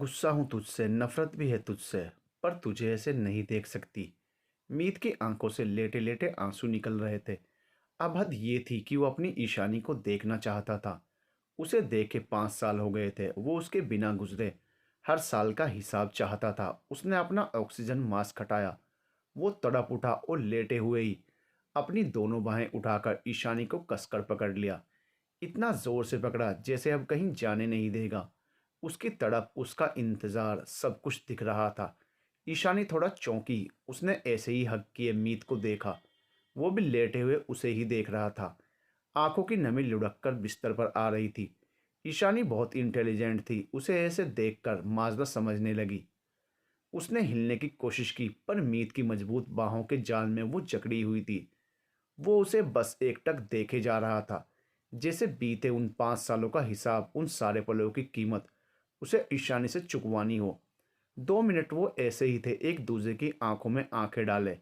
गुस्सा हूँ तुझसे, नफरत भी है तुझसे, पर तुझे ऐसे नहीं देख सकती। मीत की आंखों से लेटे लेटे आंसू निकल रहे थे। अब हद ये थी कि वो अपनी ईशानी को देखना चाहता था। उसे देखे 5 साल हो गए थे, वो उसके बिना गुजरे। हर साल का हिसाब चाहता था। उसने अपना ऑक्सीजन मास्क हटाया। वो तड़प उठा और लेटे हुए ही अपनी दोनों बाहें उठाकर ईशानी को कसकर पकड़ लिया। इतना जोर से पकड़ा जैसे अब कहीं जाने नहीं देगा। उसकी तड़प, उसका इंतजार, सब कुछ दिख रहा था। ईशानी थोड़ा चौंकी। उसने ऐसे ही हक किए मीत को देखा। वो भी लेटे हुए उसे ही देख रहा था। आंखों की नमी लुढ़क कर बिस्तर पर आ रही थी। ईशानी बहुत इंटेलिजेंट थी। उसे ऐसे देखकर माजदा समझने लगी। उसने हिलने की कोशिश की, पर मीत की मजबूत बाहों के जाल में वो जकड़ी हुई थी। वो उसे बस एकटक देखे जा रहा था, जैसे बीते उन 5 सालों का हिसाब, उन सारे पलों की कीमत उसे ईशानी से चुकवानी हो। 2 मिनट वो ऐसे ही थे, एक दूसरे की आंखों में आंखें डाले।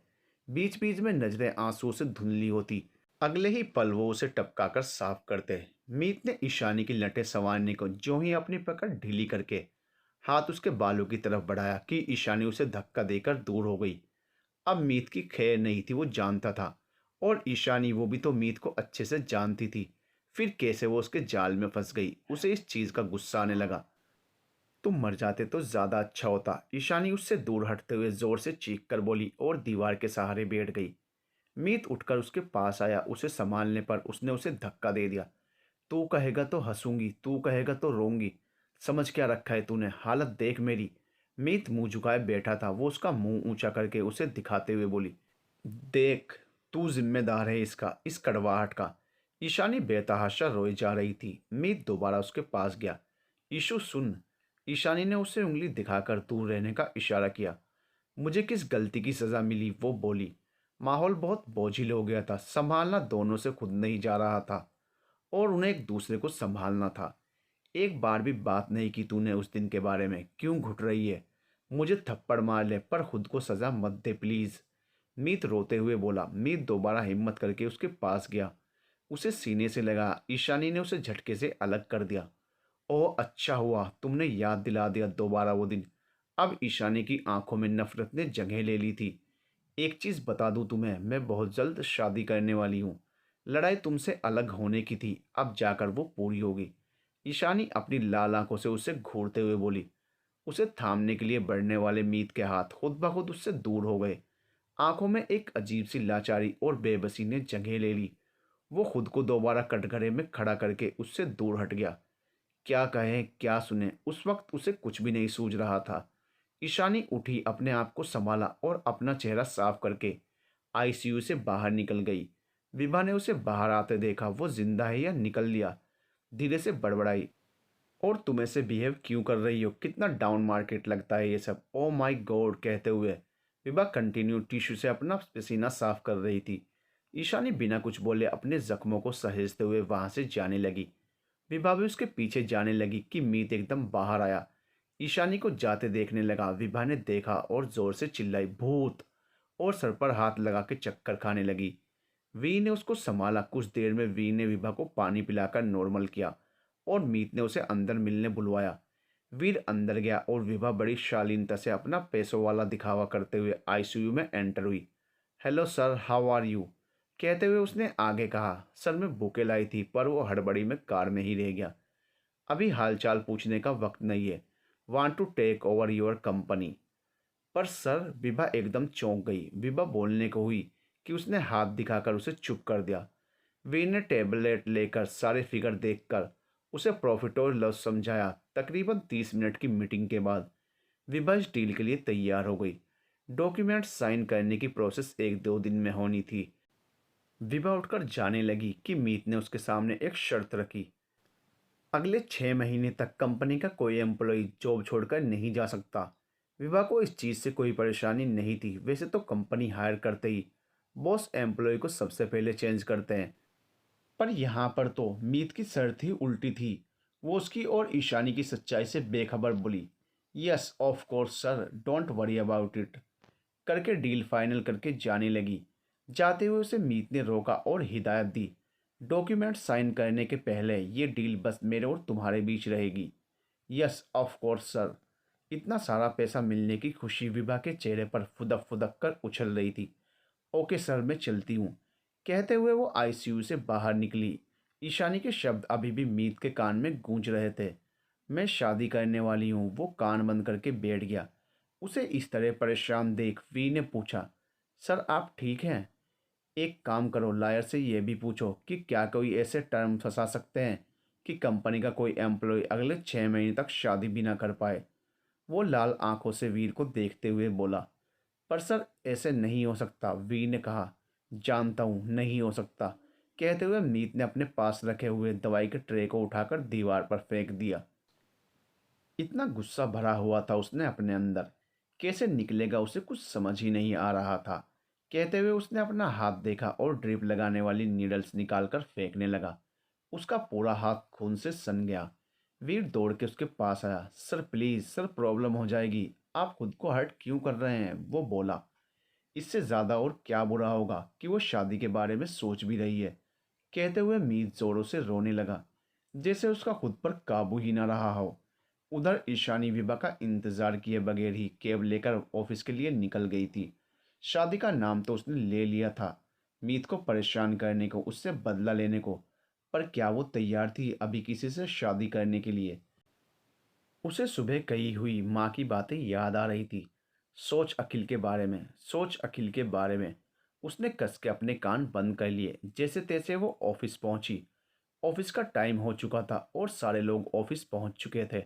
बीच बीच में नजरें आंसुओं से धुंधली होती। अगले ही पल वो उसे टपकाकर साफ करते। मीत ने ईशानी की लटें संवारने को ज्यों ही अपनी पकड़ ढीली करके हाथ उसके बालों की तरफ बढ़ाया कि ईशानी उसे धक्का देकर दूर हो गई। अब मीत की खैर नहीं थी, वो जानता था। और ईशानी, वो भी तो मीत को अच्छे से जानती थी। फिर कैसे वो उसके जाल में फंस गई। उसे इस चीज का गुस्सा आने लगा। तुम मर जाते तो ज्यादा अच्छा होता। ईशानी उससे दूर हटते हुए जोर से चीख कर बोली और दीवार के सहारे बैठ गई। मीत उठकर उसके पास आया। उसे संभालने पर उसने उसे धक्का दे दिया। तू कहेगा तो हंसूंगी, तू कहेगा तो रोऊंगी। समझ क्या रखा है तूने? हालत देख मेरी। मीत मुंह झुकाए बैठा था। वो उसका मुंह ऊंचा करके उसे दिखाते हुए बोली, देख, तू जिम्मेदार है इसका, इस कड़वाहट का। ईशानी बेतहाशा रोई जा रही थी। मीत दोबारा उसके पास गया। ईशु सुन। ईशानी ने उसे उंगली दिखाकर दूर रहने का इशारा किया। मुझे किस गलती की सजा मिली? वो बोली। माहौल बहुत बोझिल हो गया था। संभालना दोनों से खुद नहीं जा रहा था, और उन्हें एक दूसरे को संभालना था। एक बार भी बात नहीं की तूने उस दिन के बारे में। क्यों घुट रही है? मुझे थप्पड़ मार ले, पर खुद को सजा मत दे प्लीज। मीत रोते हुए बोला। मीत दोबारा हिम्मत करके उसके पास गया। उसे सीने से लगा। ईशानी ने उसे झटके से अलग कर दिया। ओह, अच्छा हुआ तुमने याद दिला दिया दोबारा वो दिन। अब ईशानी की आंखों में नफरत ने जगह ले ली थी। एक चीज बता दूं तुम्हें, मैं बहुत जल्द शादी करने वाली हूँ। लड़ाई तुमसे अलग होने की थी, अब जाकर वो पूरी होगी। ईशानी अपनी लाल आंखों से उसे घूरते हुए बोली। उसे थामने के लिए बढ़ने वाले मीत के हाथ खुद ब खुद उससे दूर हो गए। आंखों में एक अजीब सी लाचारी और बेबसी ने जगह ले ली। वो खुद को दोबारा कटघरे में खड़ा करके उससे दूर हट गया। क्या कहे, क्या सुने, उस वक्त उसे कुछ भी नहीं सूझ रहा था। ईशानी उठी, अपने आप को संभाला और अपना चेहरा साफ करके आईसीयू से बाहर निकल गई। विभा ने उसे बाहर आते देखा। वो जिंदा है या निकल लिया? धीरे से बड़बड़ाई, और तुम ऐसे बिहेव क्यों कर रही हो? कितना डाउन मार्केट लगता है ये सब। ओ माय गॉड, कहते हुए विभा कंटिन्यू टिश्यू से अपना पसीना साफ कर रही थी। ईशानी बिना कुछ बोले अपने जख्मों को सहेजते हुए वहां से जाने लगी। विभा भी उसके पीछे जाने लगी कि मीत एकदम बाहर आया। ईशानी को जाते देखने लगा। विभा ने देखा और जोर से चिल्लाई, भूत! और सर पर हाथ लगा के चक्कर खाने लगी। वी ने उसको संभाला। कुछ देर में वी ने विभा को पानी पिलाकर नॉर्मल किया और मीत ने उसे अंदर मिलने बुलवाया। वीर अंदर गया और विभा बड़ी शालीनता से अपना पैसों वाला दिखावा करते हुए आईसीयू में एंटर हुई। Hello sir, how are you? कहते हुए उसने आगे कहा। सर, मैं बुके लाई थी, पर वो हड़बड़ी में कार में ही रह गया। अभी हालचाल पूछने का वक्त नहीं है। Want to take over your company. पर सर, विभा एकदम चौंक गई। विभा बोलने को हुई कि उसने हाथ दिखाकर उसे चुप कर दिया। वीर ने टेबलेट लेकर सारे फिगर देखकर उसे प्रॉफिट और लॉस समझाया। तकरीबन 30 मिनट की मीटिंग के बाद विभा इस डील के लिए तैयार हो गई। डॉक्यूमेंट साइन करने की प्रोसेस 1-2 दिन में होनी थी। विभा उठकर जाने लगी कि मीत ने उसके सामने एक शर्त रखी। अगले 6 महीने तक कंपनी का कोई एम्प्लॉय जॉब छोड़कर नहीं जा सकता। विभा को इस चीज़ से कोई परेशानी नहीं थी। वैसे तो कंपनी हायर करते ही बॉस एम्प्लॉय को सबसे पहले चेंज करते हैं, पर यहाँ पर तो मीत की शर्त ही उल्टी थी। वो उसकी और ईशानी की सच्चाई से बेखबर बोली, yes of course sir, don't worry about it, करके डील फाइनल करके जाने लगी। जाते हुए उसे मीत ने रोका और हिदायत दी, डॉक्यूमेंट साइन करने के पहले ये डील बस मेरे और तुम्हारे बीच रहेगी। Yes of course sir. इतना सारा पैसा मिलने की खुशी विभा के चेहरे पर फुदक फुदक कर उछल रही थी। ओके सर, मैं चलती हूँ, कहते हुए वो आईसीयू से बाहर निकली। ईशानी के शब्द अभी भी मीत के कान में गूंज रहे थे। मैं शादी करने वाली हूँ। वो कान बंद करके बैठ गया। उसे इस तरह परेशान देख वी ने पूछा, सर आप ठीक हैं? एक काम करो, लायर से यह भी पूछो कि क्या कोई ऐसे टर्म फंसा सकते हैं कि कंपनी का कोई एम्प्लॉय अगले 6 महीने तक शादी भी ना कर पाए। वो लाल आंखों से वीर को देखते हुए बोला, पर सर ऐसे नहीं हो सकता, वीर ने कहा। जानता हूँ नहीं हो सकता, कहते हुए मीत ने अपने पास रखे हुए दवाई के ट्रे को उठाकर दीवार पर फेंक दिया। इतना गुस्सा भरा हुआ था उसने अपने अंदर, कैसे निकलेगा उसे कुछ समझ ही नहीं आ रहा था। कहते हुए उसने अपना हाथ देखा और ड्रिप लगाने वाली नीडल्स निकालकर फेंकने लगा। उसका पूरा हाथ खून से सन गया। वीर दौड़ के उसके पास आया। सर प्लीज सर, प्रॉब्लम हो जाएगी, आप खुद को हर्ट क्यों कर रहे हैं? वो बोला। इससे ज़्यादा और क्या बुरा होगा कि वो शादी के बारे में सोच भी रही है, कहते हुए मीत जोरों से रोने लगा, जैसे उसका खुद पर काबू ही ना रहा हो। उधर ईशानी विभा का इंतजार किए बगैर ही कैब लेकर ऑफिस के लिए निकल गई थी। शादी का नाम तो उसने ले लिया था, मीत को परेशान करने को, उससे बदला लेने को, पर क्या वो तैयार थी अभी किसी से शादी करने के लिए? उसे सुबह कही हुई माँ की बातें याद आ रही थी। सोच अखिल के बारे में, सोच अखिल के बारे में। उसने कस के अपने कान बंद कर लिए। जैसे तैसे वो ऑफिस पहुंची। ऑफिस का टाइम हो चुका था और सारे लोग ऑफिस पहुंच चुके थे।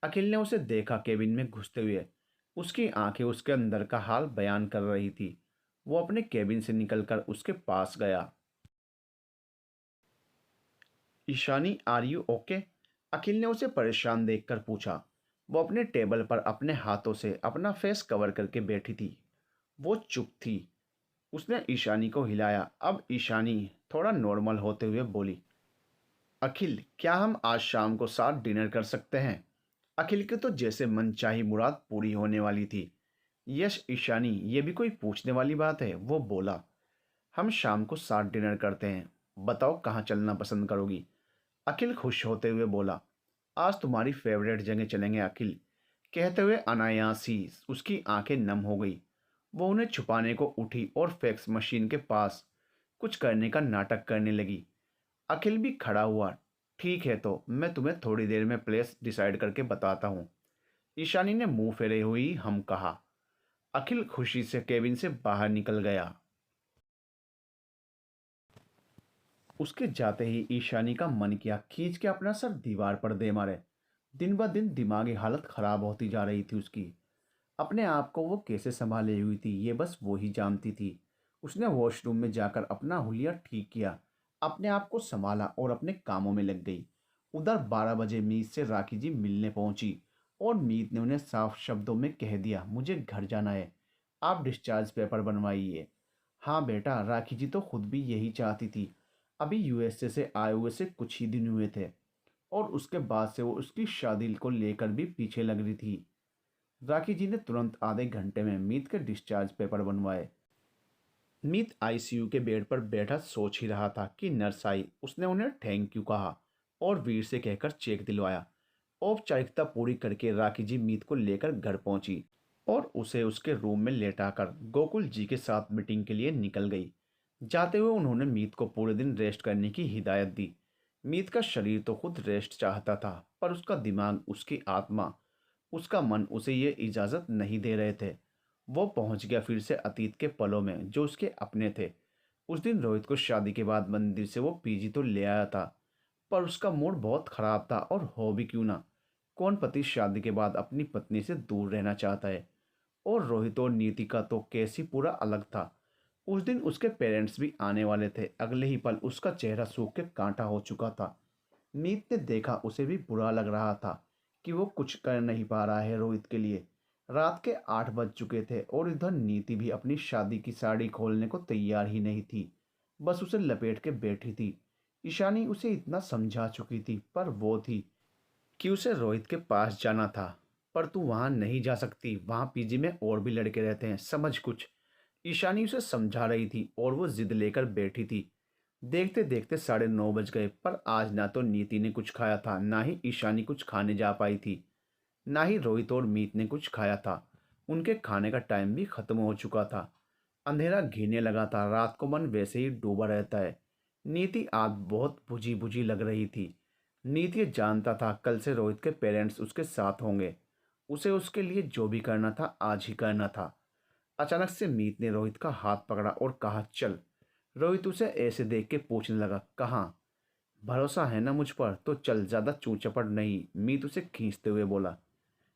अखिल ने उसे देखा केबिन में घुसते हुए। उसकी आंखें उसके अंदर का हाल बयान कर रही थी। वो अपने केबिन से निकलकर उसके पास गया। Ishani, are you okay? Akhil ने उसे परेशान देखकर पूछा। वो अपने टेबल पर अपने हाथों से अपना फेस कवर करके बैठी थी। वो चुप थी। उसने ईशानी को हिलाया। अब ईशानी थोड़ा नॉर्मल होते हुए बोली, अखिल क्या हम आज शाम को साथ डिनर कर सकते हैं? अखिल के तो जैसे मनचाही मुराद पूरी होने वाली थी। यश ईशानी, ये भी कोई पूछने वाली बात है? वो बोला, हम शाम को साथ डिनर करते हैं। बताओ कहाँ चलना पसंद करोगी? अखिल खुश होते हुए बोला, आज तुम्हारी फेवरेट जगह चलेंगे अखिल, कहते हुए अनायास ही उसकी आंखें नम हो गई। वो उन्हें छुपाने को उठी और फैक्स मशीन के पास कुछ करने का नाटक करने लगी। अखिल भी खड़ा हुआ। ठीक है, तो मैं तुम्हें थोड़ी देर में प्लेस डिसाइड करके बताता हूँ, ईशानी ने मुंह फेरे हुई हम कहा। अखिल खुशी से केबिन से बाहर निकल गया। उसके जाते ही ईशानी का मन किया खींच के अपना सर दीवार पर दे मारे। दिन ब दिन दिमागी हालत खराब होती जा रही थी उसकी। अपने आप को वो कैसे संभाले हुई थी ये बस वो ही जानती थी। उसने वॉशरूम में जाकर अपना हुलिया ठीक किया, अपने आप को संभाला और अपने कामों में लग गई। उधर 12 बजे मीत से राखी जी मिलने पहुंची और मीत ने उन्हें साफ शब्दों में कह दिया, मुझे घर जाना है, आप डिस्चार्ज पेपर बनवाइए। हाँ बेटा, राखी जी तो खुद भी यही चाहती थी। अभी यूएसए से आए हुए से कुछ ही दिन हुए थे और उसके बाद से वो उसकी शादी को लेकर भी पीछे लग रही थी। राखी जी ने तुरंत आधे घंटे में मीत के डिस्चार्ज पेपर बनवाए। मीत आईसीयू के बेड पर बैठा सोच ही रहा था कि नर्स आई। उसने उन्हें थैंक यू कहा और वीर से कहकर चेक दिलवाया। औपचारिकता पूरी करके राखी जी मीत को लेकर घर पहुंची और उसे उसके रूम में लेटाकर गोकुल जी के साथ मीटिंग के लिए निकल गई। जाते हुए उन्होंने मीत को पूरे दिन रेस्ट करने की हिदायत दी। मीत का शरीर तो खुद रेस्ट चाहता था, पर उसका दिमाग, उसकी आत्मा, उसका मन उसे ये इजाज़त नहीं दे रहे थे। वो पहुंच गया फिर से अतीत के पलों में जो उसके अपने थे। उस दिन रोहित को शादी के बाद मंदिर से वो पीजी तो ले आया था, पर उसका मूड बहुत खराब था। और हो भी क्यों ना, कौन पति शादी के बाद अपनी पत्नी से दूर रहना चाहता है? और रोहित और नीति का तो केस ही पूरा अलग था। उस दिन उसके पेरेंट्स भी आने वाले थे। अगले ही पल उसका चेहरा सूख के कांटा हो चुका था। मीत ने देखा, उसे भी बुरा लग रहा था कि वो कुछ कर नहीं पा रहा है रोहित के लिए। रात के 8 बज चुके थे और इधर नीति भी अपनी शादी की साड़ी खोलने को तैयार ही नहीं थी, बस उसे लपेट के बैठी थी। ईशानी उसे इतना समझा चुकी थी, पर वो थी कि उसे रोहित के पास जाना था। पर तू वहां नहीं जा सकती, वहां पीजी में और भी लड़के रहते हैं, समझ कुछ। ईशानी उसे समझा रही थी और वो जिद लेकर बैठी थी। देखते देखते 9:30 बज गए, पर आज ना तो नीति ने कुछ खाया था, ना ही ईशानी कुछ खाने जा पाई थी। ना ही रोहित और मीत ने कुछ खाया था। उनके खाने का टाइम भी खत्म हो चुका था। अंधेरा घिरने लगा था। रात को मन वैसे ही डूबा रहता है। नीति आज बहुत बुझी बुझी लग रही थी। नीति ये जानता था कल से रोहित के पेरेंट्स उसके साथ होंगे। उसे उसके लिए जो भी करना था आज ही करना था। अचानक से मीत ने रोहित का हाथ पकड़ा और कहा चल। रोहित उसे ऐसे देख के पूछने लगा कहाँ। भरोसा है ना मुझ पर तो चल, ज़्यादा चू चपड़ नहीं, मीत उसे खींचते हुए बोला।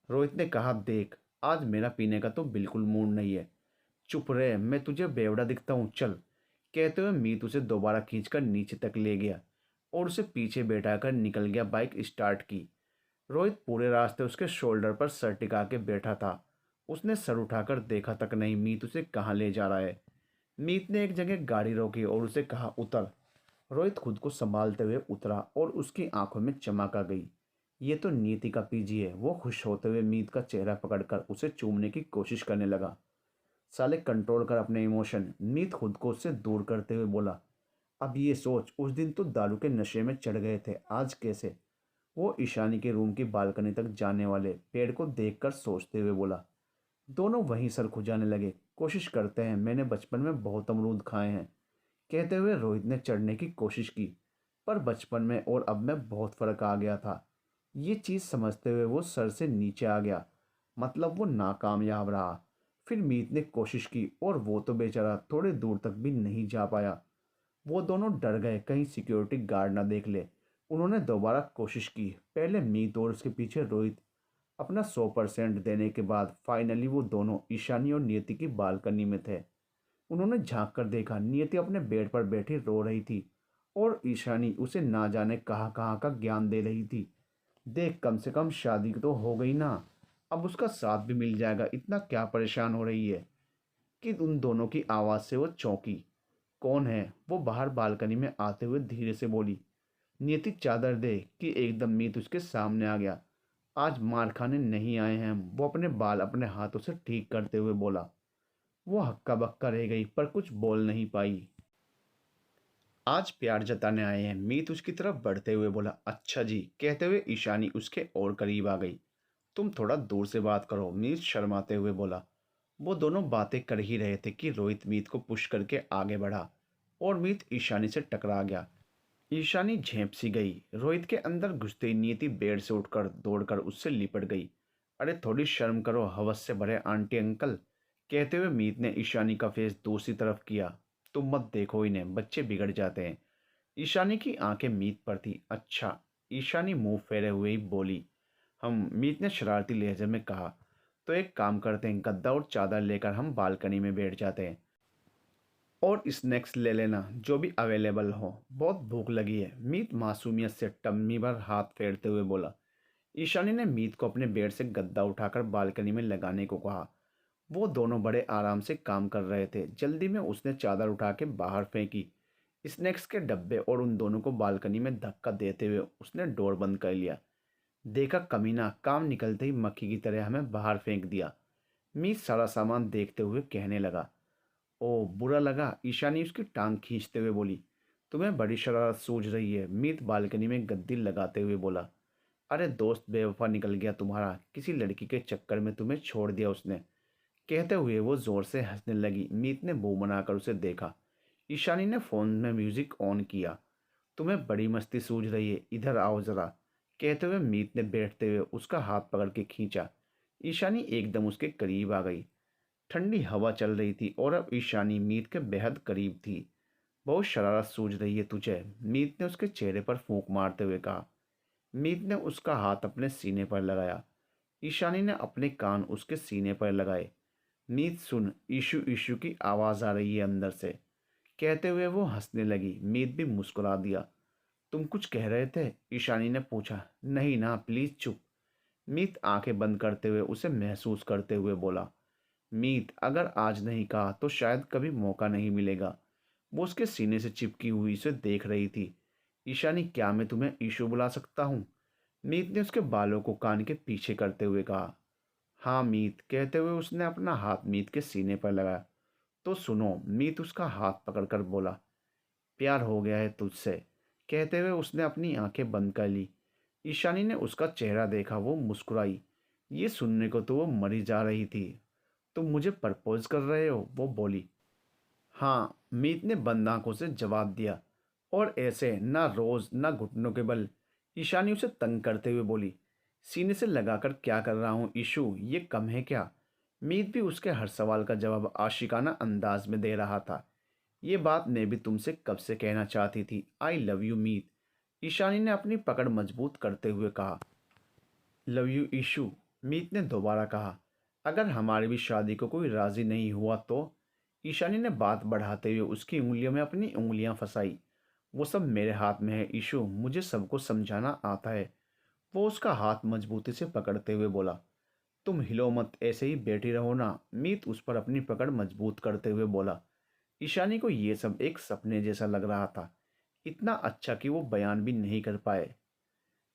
रोहित ने कहा देख, आज मेरा पीने का तो बिल्कुल मूड नहीं है। चुप रहे, मैं तुझे बेवड़ा दिखता हूँ, चल। कहते हुए मीत उसे दोबारा खींचकर नीचे तक ले गया और उसे पीछे बैठाकर निकल गया। बाइक स्टार्ट की। रोहित पूरे रास्ते उसके शोल्डर पर सर टिका के बैठा था। उसने सर उठाकर देखा तक नहीं मीत उसे कहाँ ले जा रहा है। मीत ने एक जगह गाड़ी रोकी और उसे कहा उतर। रोहित खुद को संभालते हुए उतरा और उसकी आंखों में चमक आ गई। ये तो नीति का पीजी है। वो खुश होते हुए मीत का चेहरा पकड़कर उसे चूमने की कोशिश करने लगा। साले कंट्रोल कर अपने इमोशन, मीत खुद को उससे दूर करते हुए बोला। अब ये सोच, उस दिन तो दारू के नशे में चढ़ गए थे, आज कैसे। वो ईशानी के रूम की बालकनी तक जाने वाले पेड़ को देखकर सोचते हुए बोला। दोनों वहीं सर खुजाने लगे। कोशिश करते हैं, मैंने बचपन में बहुत अमरूद खाए हैं। कहते हुए रोहित ने चढ़ने की कोशिश की, पर बचपन में और अब में बहुत फर्क आ गया था। ये चीज़ समझते हुए वो सर से नीचे आ गया। मतलब वो नाकामयाब रहा। फिर मीत ने कोशिश की और वो तो बेचारा थोड़े दूर तक भी नहीं जा पाया। वो दोनों डर गए कहीं सिक्योरिटी गार्ड ना देख ले। उन्होंने दोबारा कोशिश की। पहले मीत और उसके पीछे रोहित अपना 100% देने के बाद फाइनली वो दोनों ईशानी और नियति की बालकनी में थे। उन्होंने झांक कर देखा, नियति अपने बेड पर बैठी रो रही थी और ईशानी उसे ना जाने कहाँ कहाँ का ज्ञान दे रही थी। देख, कम से कम शादी तो हो गई ना, अब उसका साथ भी मिल जाएगा, इतना क्या परेशान हो रही है। कि उन दोनों की आवाज़ से वो चौंकी। कौन है, वो बाहर बालकनी में आते हुए धीरे से बोली। नियति चादर दे कि एकदम मीत उसके सामने आ गया। आज मार खाने नहीं आए हैं हम, वो अपने बाल अपने हाथों से ठीक करते हुए बोला। वो हक्का बक्का रह गई पर कुछ बोल नहीं पाई। आज प्यार जताने आए हैं, मीत उसकी तरफ बढ़ते हुए बोला। अच्छा जी, कहते हुए ईशानी उसके और करीब आ गई। तुम थोड़ा दूर से बात करो, मीत शर्माते हुए बोला। वो दोनों बातें कर ही रहे थे कि रोहित मीत को पुश करके आगे बढ़ा और मीत ईशानी से टकरा गया। ईशानी झेंप सी गई। रोहित के अंदर घुसते ही नीति बेड से उठकर दौड़कर उससे लिपट गई। अरे थोड़ी शर्म करो, हवस से भरे आंटी अंकल। कहते हुए मीत ने ईशानी का फेस दूसरी तरफ किया। तुम मत देखो इन्हें, बच्चे बिगड़ जाते हैं। ईशानी की आंखें मीत पर थी। अच्छा। ईशानी मुंह फेरे हुए ही बोली। हम, मीत ने शरारती लहजे में कहा। तो एक काम करते हैं, गद्दा और चादर लेकर हम बालकनी में बैठ जाते हैं और स्नैक्स ले लेना जो भी अवेलेबल हो, बहुत भूख लगी है। मीत मासूमियत से टम्मी भर हाथ फेरते हुए बोला। ईशानी ने मीत को अपने बेड से गद्दा उठाकर बालकनी में लगाने को कहा। वो दोनों बड़े आराम से काम कर रहे थे। जल्दी में उसने चादर उठा के बाहर फेंकी। स्नैक्स के डब्बे और उन दोनों को बालकनी में धक्का देते हुए उसने डोर बंद कर लिया। देखा कमीना, काम निकलते ही मक्खी की तरह हमें बाहर फेंक दिया। मीत सारा सामान देखते हुए कहने लगा। ओ, बुरा लगा, ईशानी उसकी टांग खींचते हुए बोली। तुम्हें बड़ी शरारत सूझ रही है, मीत बालकनी में गद्दी लगाते हुए बोला। अरे दोस्त बेवफा निकल गया तुम्हारा, किसी लड़की के चक्कर में तुम्हें छोड़ दिया उसने। कहते हुए वो जोर से हंसने लगी। मीत ने मुंह बनाकर उसे देखा। ईशानी ने फोन में म्यूजिक ऑन किया। तुम्हें बड़ी मस्ती सूझ रही है, इधर आओ जरा। कहते हुए मीत ने बैठते हुए उसका हाथ पकड़ के खींचा। ईशानी एकदम उसके करीब आ गई। ठंडी हवा चल रही थी और अब ईशानी मीत के बेहद करीब थी। बहुत शरारत सूझ रही है तुझे, मीत ने उसके चेहरे पर फूंक मारते हुए कहा। मीत ने उसका हाथ अपने सीने पर लगाया। ईशानी ने अपने कान उसके सीने पर लगाए। मीत सुन, ईशु ईशु की आवाज़ आ रही है अंदर से। कहते हुए वो हंसने लगी। मीत भी मुस्कुरा दिया। तुम कुछ कह रहे थे, ईशानी ने पूछा। नहीं ना, प्लीज़ चुप। मीत आंखें बंद करते हुए उसे महसूस करते हुए बोला। मीत, अगर आज नहीं कहा तो शायद कभी मौका नहीं मिलेगा। वो उसके सीने से चिपकी हुई से देख रही थी। ईशानी, क्या मैं तुम्हें ईशु बुला सकता हूँ? मीत ने उसके बालों को कान के पीछे करते हुए कहा। हाँ मीत, कहते हुए उसने अपना हाथ मीत के सीने पर लगाया। तो सुनो, मीत उसका हाथ पकड़कर बोला। प्यार हो गया है तुझसे। कहते हुए उसने अपनी आंखें बंद कर ली। ईशानी ने उसका चेहरा देखा। वो मुस्कुराई। ये सुनने को तो वो मरी जा रही थी। तुम मुझे प्रपोज कर रहे हो, वो बोली। हाँ, मीत ने बंद आंखों से जवाब दिया। और ऐसे ना रोज ना घुटनों के बल। ईशानी उसे तंग करते हुए बोली। सीने से लगाकर क्या कर रहा हूँ ईशु, ये कम है क्या? मीत भी उसके हर सवाल का जवाब आशिकाना अंदाज में दे रहा था। ये बात मैं भी तुमसे कब से कहना चाहती थी, आई लव यू मीत। ईशानी ने अपनी पकड़ मजबूत करते हुए कहा। लव यू ईशु, मीत ने दोबारा कहा। अगर हमारी भी शादी को कोई राजी नहीं हुआ तो? ईशानी ने बात बढ़ाते हुए उसकी उंगलियों में अपनी उंगलियां फंसाई। वो सब मेरे हाथ में है ईशु, मुझे सबको समझाना आता है। वो उसका हाथ मजबूती से पकड़ते हुए बोला। तुम हिलो मत, ऐसे ही बैठी रहो ना, मीत उस पर अपनी पकड़ मजबूत करते हुए बोला। ईशानी को ये सब एक सपने जैसा लग रहा था, इतना अच्छा कि वो बयान भी नहीं कर पाए।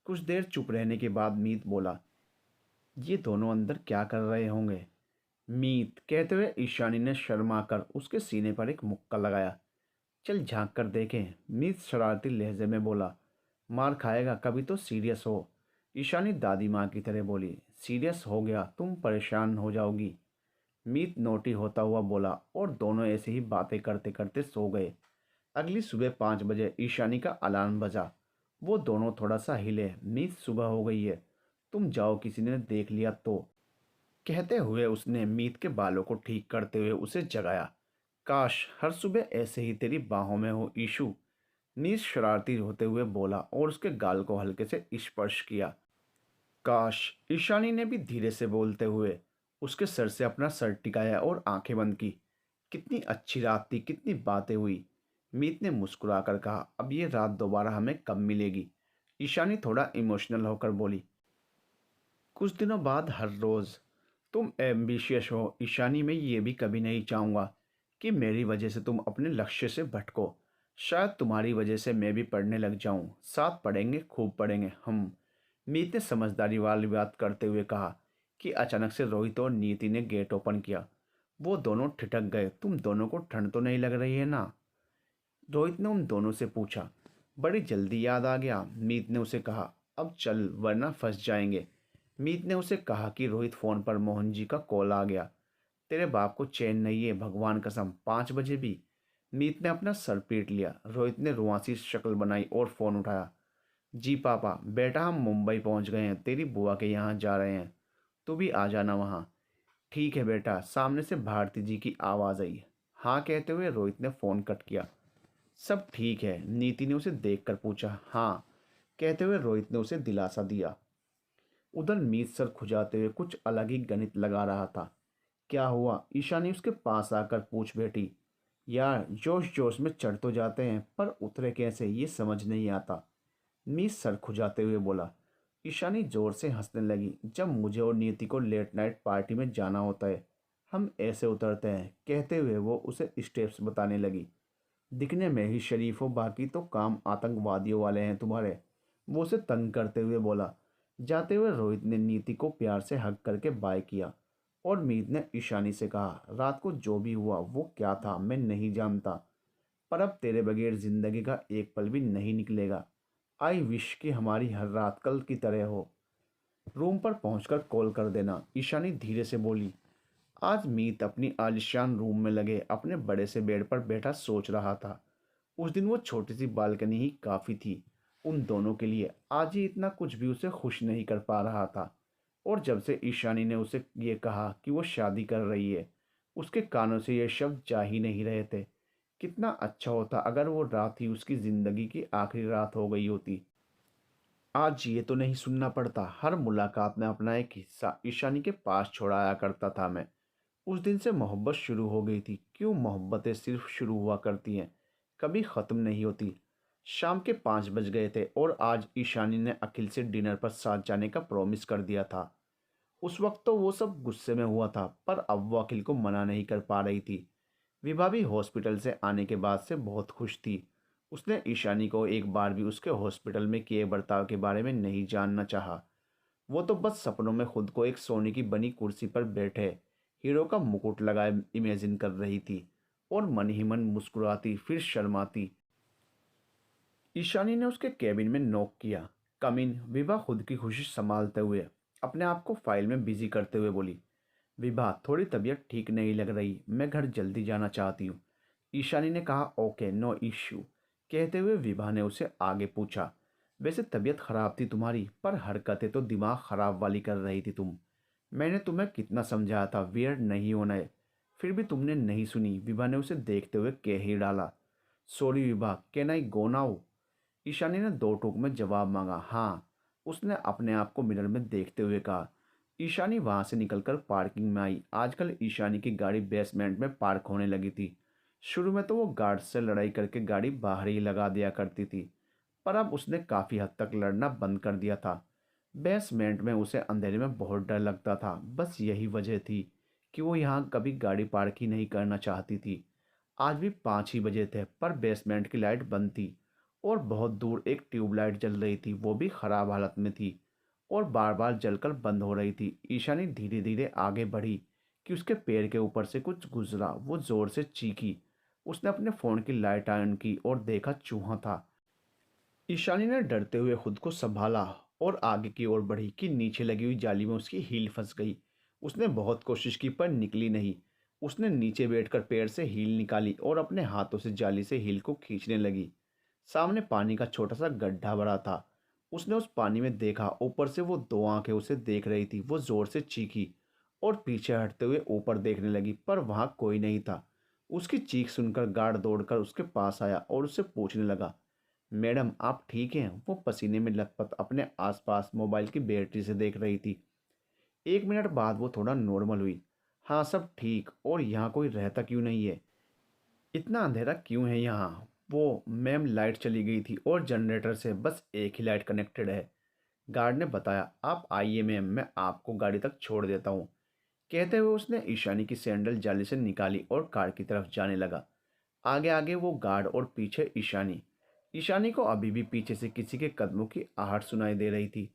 कुछ देर चुप रहने के बाद मीत बोला। ये दोनों अंदर क्या कर रहे होंगे? मीत कहते हुए ईशानी ने शर्मा कर उसके सीने पर एक मुक्का लगाया। चल झांक कर देखें, मीत शरारती लहजे में बोला। मार खाएगा, कभी तो सीरियस हो। ईशानी दादी माँ की तरह बोली। सीरियस हो गया तुम परेशान हो जाओगी, मीत नोटी होता हुआ बोला। और दोनों ऐसे ही बातें करते करते सो गए। अगली सुबह 5 बजे ईशानी का अलार्म बजा। वो दोनों थोड़ा सा हिले। मीत, सुबह हो गई है, तुम जाओ, किसी ने देख लिया तो, कहते हुए उसने मीत के बालों को ठीक करते हुए उसे जगाया। काश हर सुबह ऐसे ही तेरी बाहों में हो ईशु, मीत शरारती होते हुए बोला और उसके गाल को हल्के से स्पर्श किया। काश, ईशानी ने भी धीरे से बोलते हुए उसके सर से अपना सर टिकाया और आंखें बंद की। कितनी अच्छी रात थी, कितनी बातें हुई। मीत ने मुस्कुराकर कहा। अब ये रात दोबारा हमें कब मिलेगी? ईशानी थोड़ा इमोशनल होकर बोली। कुछ दिनों बाद हर रोज़। तुम एम्बिशियस हो ईशानी, मैं ये भी कभी नहीं चाहूँगा कि मेरी वजह से तुम अपने लक्ष्य से भटको। शायद तुम्हारी वजह से मैं भी पढ़ने लग जाऊँ, साथ पढ़ेंगे, खूब पढ़ेंगे हम। मीत ने समझदारी वाली बात करते हुए कहा कि अचानक से रोहित और नीति ने गेट ओपन किया। वो दोनों ठिठक गए। तुम दोनों को ठंड तो नहीं लग रही है ना? रोहित ने उन दोनों से पूछा। बड़ी जल्दी याद आ गया, मीत ने उसे कहा। अब चल वरना फंस जाएंगे। मीत ने उसे कहा कि रोहित फ़ोन पर मोहन जी का कॉल आ गया। तेरे बाप को चैन नहीं है, भगवान कसम, 5 बजे भी? मीत ने अपना सर पीट लिया। रोहित ने रुआसी शक्ल बनाई और फ़ोन उठाया। जी पापा, बेटा हम मुंबई पहुंच गए हैं, तेरी बुआ के यहाँ जा रहे हैं, तू भी आ जाना वहाँ। ठीक है बेटा, सामने से भारती जी की आवाज़ आई। हाँ कहते हुए रोहित ने फ़ोन कट किया। सब ठीक है, नीति ने उसे देखकर पूछा। हाँ कहते हुए रोहित ने उसे दिलासा दिया। उधर मीत सर खुजाते हुए कुछ अलग ही गणित लगा रहा था। क्या हुआ? ईशानी उसके पास आकर पूछ बैठी। यार, जोश जोश में चढ़ तो जाते हैं पर उतरे कैसे, ये समझ नहीं आता, मीत सर खुजाते हुए बोला। ईशानी जोर से हंसने लगी। जब मुझे और नीति को लेट नाइट पार्टी में जाना होता है, हम ऐसे उतरते हैं, कहते हुए वो उसे स्टेप्स बताने लगी। दिखने में ही शरीफ हो, बाकी तो काम आतंकवादियों वाले हैं तुम्हारे, वो उसे तंग करते हुए बोला। जाते हुए रोहित ने नीति को प्यार से हग करके बाय किया और मीत ने ईशानी से कहा। रात को जो भी हुआ वो क्या था मैं नहीं जानता, पर अब तेरे बगैर जिंदगी का एक पल भी नहीं निकलेगा। आई विश कि हमारी हर रात कल की तरह हो। रूम पर पहुंचकर कॉल कर देना, ईशानी धीरे से बोली। आज मीत अपनी आलिशान रूम में लगे अपने बड़े से बेड पर बैठा सोच रहा था। उस दिन वो छोटी सी बालकनी ही काफ़ी थी उन दोनों के लिए। आज ही इतना कुछ भी उसे खुश नहीं कर पा रहा था। और जब से ईशानी ने उसे ये कहा कि वो शादी कर रही है, उसके कानों से ये शब्द जा ही नहीं रहे थे। कितना अच्छा होता अगर वो रात ही उसकी ज़िंदगी की आखिरी रात हो गई होती। आज ये तो नहीं सुनना पड़ता। हर मुलाकात में अपना एक हिस्सा ईशानी के पास छोड़ाया करता था मैं। उस दिन से मोहब्बत शुरू हो गई थी। क्यों मोहब्बतें सिर्फ शुरू हुआ करती हैं, कभी ख़त्म नहीं होती। शाम के 5 बज गए थे और आज ईशानी ने अखिल से डिनर पर साथ जाने का प्रॉमिस कर दिया था। उस वक्त तो वो सब गुस्से में हुआ था, पर अब वो अखिल को मना नहीं कर पा रही थी। विभा भी हॉस्पिटल से आने के बाद से बहुत खुश थी। उसने ईशानी को एक बार भी उसके हॉस्पिटल में किए बर्ताव के बारे में नहीं जानना चाहा। वो तो बस सपनों में खुद को एक सोने की बनी कुर्सी पर बैठे हीरो का मुकुट लगाए इमेजिन कर रही थी और मन ही मन मुस्कुराती फिर शर्माती। ईशानी ने उसके कैबिन में नॉक किया। कम इन, विभा खुद की खुशी संभालते हुए। अपने आप को फाइल में बिजी करते हुए बोली। विभा, थोड़ी तबीयत ठीक नहीं लग रही, मैं घर जल्दी जाना चाहती हूँ। ईशानी ने कहा, ओके, नो इश्यू। कहते हुए विभा ने उसे आगे पूछा, वैसे तबीयत खराब थी तुम्हारी, पर हरकतें तो दिमाग खराब वाली कर रही थी तुम। मैंने तुम्हें कितना समझाया था वियर्ड नहीं होना है, फिर भी तुमने नहीं सुनी। विभा ने उसे देखते हुए कह ही डाला, sorry Vibha, can I go now? Ishani ने दो टूक में जवाब मांगा, हाँ। उसने अपने आप को मिरर में देखते हुए कहा। ईशानी वहां से निकलकर पार्किंग में आई। आजकल ईशानी की गाड़ी बेसमेंट में पार्क होने लगी थी। शुरू में तो वो गार्ड से लड़ाई करके गाड़ी बाहर ही लगा दिया करती थी, पर अब उसने काफ़ी हद तक लड़ना बंद कर दिया था। बेसमेंट में उसे अंधेरे में बहुत डर लगता था। बस यही वजह थी कि वो यहाँ कभी गाड़ी पार्क ही नहीं करना चाहती थी। आज भी 5 ही बजे थे, पर बेसमेंट की लाइट बंद थी और बहुत दूर एक ट्यूबलाइट जल रही थी, वो भी ख़राब हालत में थी और बार बार जलकर बंद हो रही थी। ईशानी धीरे धीरे आगे बढ़ी कि उसके पैर के ऊपर से कुछ गुजरा। वो ज़ोर से चीखी। उसने अपने फ़ोन की लाइट ऑन की और देखा, चूहा था। ईशानी ने डरते हुए खुद को संभाला और आगे की ओर बढ़ी कि नीचे लगी हुई जाली में उसकी हील फंस गई। उसने बहुत कोशिश की पर निकली नहीं। उसने नीचे बैठकर पैर से हील निकाली और अपने हाथों से जाली से हील को खींचने लगी। सामने पानी का छोटा सा गड्ढा भरा था। उसने उस पानी में देखा, ऊपर से वो दो आंखें उसे देख रही थी। वो जोर से चीखी और पीछे हटते हुए ऊपर देखने लगी, पर वहां कोई नहीं था। उसकी चीख सुनकर गार्ड दौड़कर उसके पास आया और उससे पूछने लगा, मैडम आप ठीक हैं? वो पसीने में लथपथ अपने आसपास मोबाइल की बैटरी से देख रही थी। 1 मिनट बाद वो थोड़ा नॉर्मल हुई। हाँ सब ठीक, और यहाँ कोई रहता क्यों नहीं है? इतना अंधेरा क्यों है यहाँ? वो मैम, लाइट चली गई थी और जनरेटर से बस एक ही लाइट कनेक्टेड है। गार्ड ने बताया। आप आइए मैम, मैं आपको गाड़ी तक छोड़ देता हूँ। कहते हुए उसने ईशानी की सैंडल जाली से निकाली और कार की तरफ जाने लगा। आगे आगे वो गार्ड और पीछे ईशानी। ईशानी को अभी भी पीछे से किसी के कदमों की आहट सुनाई दे रही थी,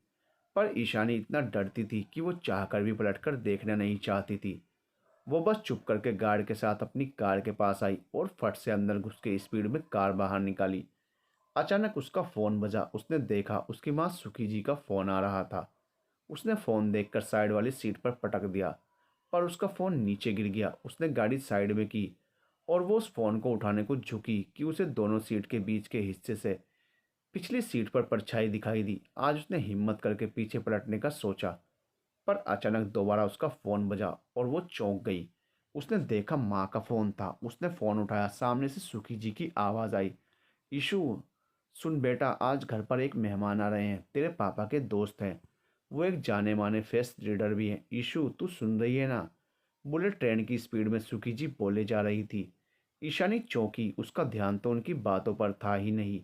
पर ईशानी इतना डरती थी कि वो चाहकर भी पलटकर देखना नहीं चाहती थी। वो बस चुप करके गार्ड के साथ अपनी कार के पास आई और फट से अंदर घुस के स्पीड में कार बाहर निकाली। अचानक उसका फ़ोन बजा। उसने देखा उसकी माँ सुखी जी का फ़ोन आ रहा था। उसने फ़ोन देखकर साइड वाली सीट पर पटक दिया, पर उसका फ़ोन नीचे गिर गया। उसने गाड़ी साइड में की और वो उस फ़ोन को उठाने को झुकी कि उसे दोनों सीट के बीच के हिस्से से पिछली सीट पर परछाई दिखाई दी। आज उसने हिम्मत करके पीछे पलटने का सोचा, पर अचानक दोबारा उसका फ़ोन बजा और वो चौंक गई। उसने देखा माँ का फ़ोन था। उसने फ़ोन उठाया। सामने से सुखी जी की आवाज़ आई, ईशु सुन बेटा, आज घर पर एक मेहमान आ रहे हैं, तेरे पापा के दोस्त हैं। वो एक जाने माने फेस रीडर भी हैं। ईशु तू सुन रही है ना? बुलेट ट्रेन की स्पीड में सुखी जी बोले जा रही थी। ईशानी चौंकी। उसका ध्यान तो उनकी बातों पर था ही नहीं।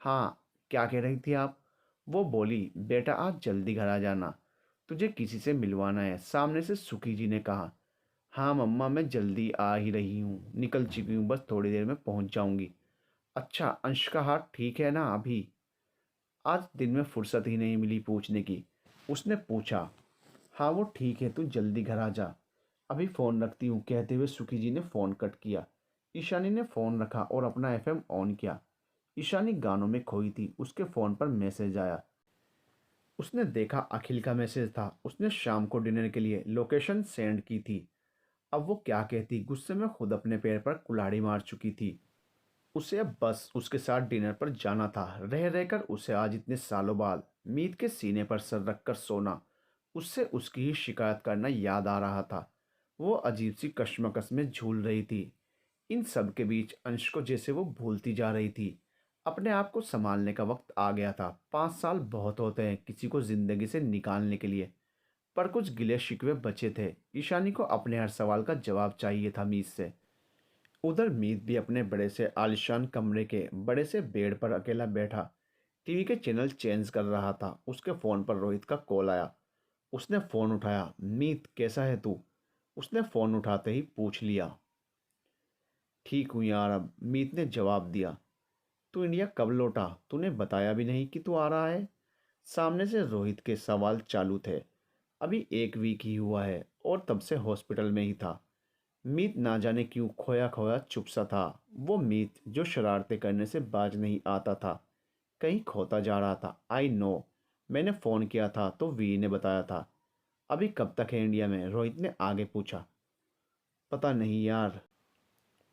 हाँ, क्या कह रही थी आप? वो बोली, बेटा आज जल्दी घर आ जाना, तुझे किसी से मिलवाना है, सामने से सुखी जी ने कहा। हाँ मम्मा, मैं जल्दी आ ही रही हूँ, निकल चुकी हूँ, बस थोड़ी देर में पहुँच जाऊँगी। अच्छा, अंश का हाथ ठीक है ना अभी? आज दिन में फुर्सत ही नहीं मिली पूछने की। उसने पूछा। हाँ वो ठीक है, तू जल्दी घर आ जा, अभी फ़ोन रखती हूँ। कहते हुए सुखी जी ने फ़ोन कट किया। ईशानी ने फ़ोन रखा और अपना एफएम ऑन किया। ईशानी गानों में खोई थी। उसके फ़ोन पर मैसेज आया। उसने देखा अखिल का मैसेज था। उसने शाम को डिनर के लिए लोकेशन सेंड की थी। अब वो क्या कहती? गुस्से में खुद अपने पैर पर कुल्हाड़ी मार चुकी थी। उसे अब बस उसके साथ डिनर पर जाना था। रह रहकर उसे आज इतने सालों बाद मीत के सीने पर सर रखकर सोना, उससे उसकी ही शिकायत करना याद आ रहा था। वो अजीब सी कश्मकश में झूल रही थी। इन सब के बीच अंश को जैसे वो भूलती जा रही थी। अपने आप को संभालने का वक्त आ गया था। 5 साल बहुत होते हैं किसी को जिंदगी से निकालने के लिए, पर कुछ गिले शिकवे बचे थे। ईशानी को अपने हर सवाल का जवाब चाहिए था मीत से। उधर मीत भी अपने बड़े से आलिशान कमरे के बड़े से बेड पर अकेला बैठा टीवी के चैनल चेंज कर रहा था। उसके फ़ोन पर रोहित का कॉल आया। उसने फ़ोन उठाया। मीत कैसा है तू? उसने फ़ोन उठाते ही पूछ लिया। ठीक हूँ यार, अब मीत ने जवाब दिया। तू इंडिया कब लौटा? तूने बताया भी नहीं कि तू आ रहा है। सामने से रोहित के सवाल चालू थे। अभी 1 वीक ही हुआ है और तब से हॉस्पिटल में ही था। मीत ना जाने क्यों खोया खोया चुप सा था। वो मीत जो शरारतें करने से बाज नहीं आता था, कहीं खोता जा रहा था। आई नो, मैंने फ़ोन किया था तो वी ने बताया था अभी कब तक है इंडिया में? रोहित ने आगे पूछा। पता नहीं यार।